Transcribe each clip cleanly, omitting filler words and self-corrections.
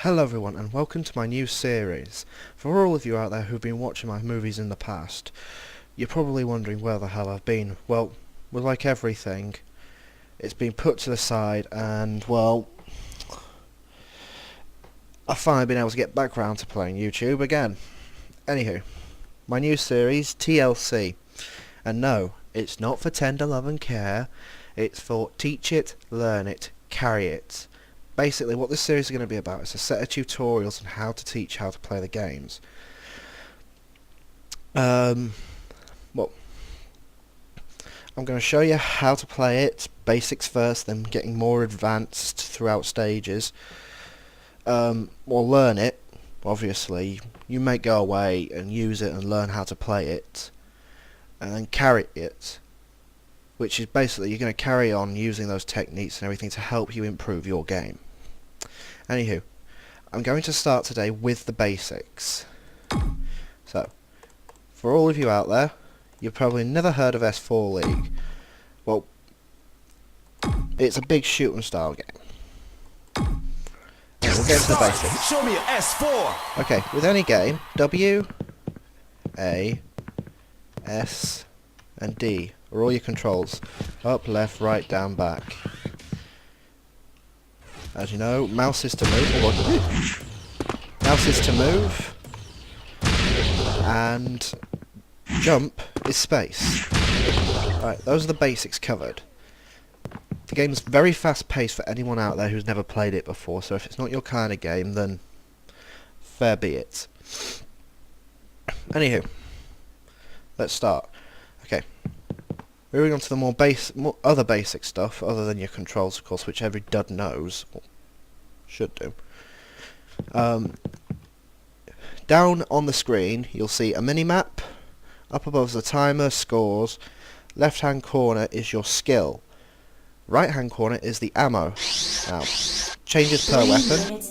Hello everyone and welcome to my new series. For all of you out there who've been watching my movies in the past, you're probably wondering where the hell I've been. Well, like everything, it's been put to the side and, well, I've finally been able to get back round to playing YouTube again. Anywho, my new series, TLC. And no, it's not for tender love and care, it's for teach it, learn it, carry it. Basically what this series is going to be about is a set of tutorials on how to teach how to play the games. Well, I'm going to show you how to play it, basics first, then getting more advanced throughout stages. Or learn it, obviously. You may go away and use it and learn how to play it, and then carry it, which is basically you're going to carry on using those techniques and everything to help you improve your game. Anywho, I'm going to start today with the basics. So, for all of you out there, you've probably never heard of S4league. Well, it's a big shooting style game. And we'll get into the basics. Show me an S4. Okay, with any game, W, A, S, and D are all your controls. Up, left, right, down, back. As you know, mouse is to move. Mouse is to move, and jump is space. Right, those are the basics covered. The game's very fast paced for anyone out there who's never played it before, so if it's not your kind of game, then fair be it. Anywho, let's start. Okay. Moving on to the more other basic stuff, other than your controls, of course, which every dud knows, or should do. Down on the screen, you'll see a mini-map. Up above is the timer, scores. Left-hand corner is your skill. Right-hand corner is the ammo. Now, changes per weapon.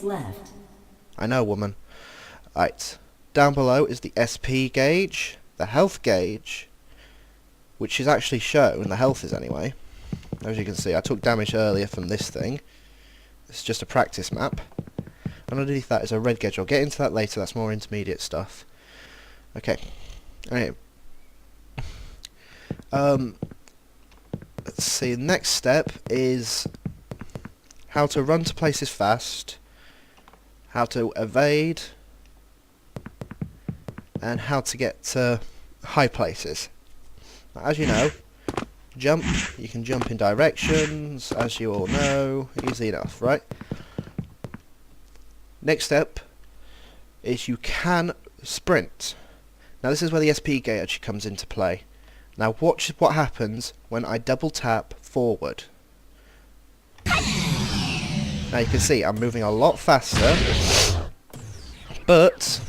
I know, woman. Right. Down below is the SP gauge, the health gauge, which is actually shown, the health is anyway. As you can see, I took damage earlier from this thing. It's just a practice map. And underneath that is a red gauge. I'll get into that later, that's more intermediate stuff. Okay. Anyway. Let's see, the next step is how to run to places fast, how to evade, and how to get to high places. As you know, jump, you can jump in directions, as you all know, easy enough, right? Next step is you can sprint. Now this is where the SP gauge comes into play. Now watch what happens when I double tap forward. Now you can see I'm moving a lot faster, but...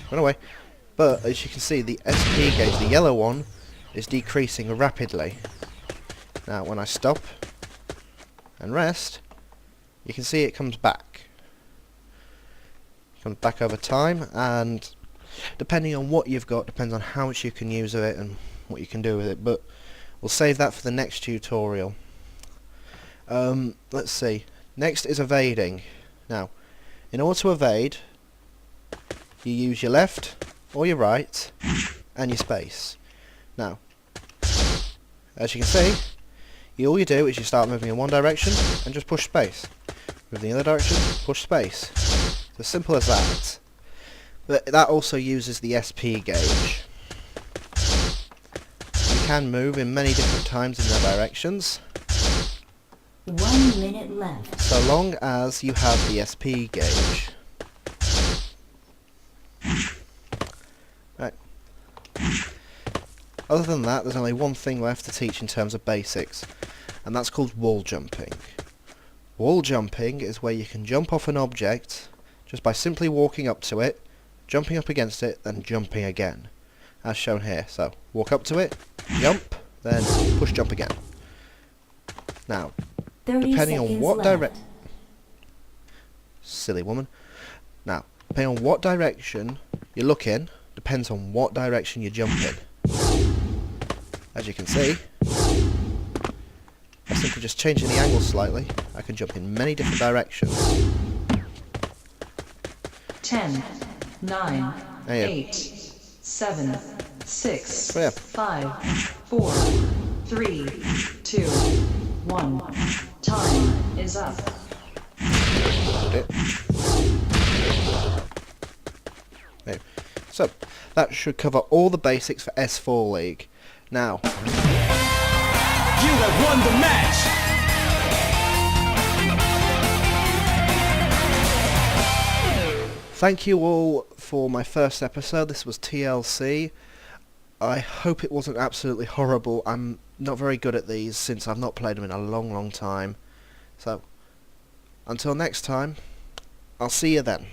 Run away. But, as you can see, the SP gauge, the yellow one, is decreasing rapidly. Now, when I stop and rest, you can see it comes back. It comes back over time, and depending on what you've got, depends on how much you can use of it and what you can do with it, but we'll save that for the next tutorial. Let's see. Next is evading. Now, in order to evade, you use your left or your right and your space. Now, as you can see, all you do is you start moving in one direction and just push space. Move in the other direction, push space. It's as simple as that. But that also uses the SP gauge. You can move in many different times in their directions. 1 minute left. So long as you have the SP gauge. Right. Other than that, there's only one thing left to teach in terms of basics, and that's called wall jumping. Wall jumping is where you can jump off an object just by simply walking up to it, jumping up against it, then jumping again, as shown here. So, walk up to it, jump, then push jump again. Now, depending on what direction... Silly woman. Now, depending on what direction you're looking, depends on what direction you're jumping. As you can see, I simply just changing the angle slightly, I can jump in many different directions. 10, 9, There you 8, 7, 6, Oh, yeah. 5, 4, 3, 2, 1. Time is up. There. So, that should cover all the basics for S4 League. Now, You have won the match! thank you all for my first episode. This was TLC. I hope it wasn't absolutely horrible. I'm not very good at these since I've not played them in a long, long time. So, until next time, I'll see you then.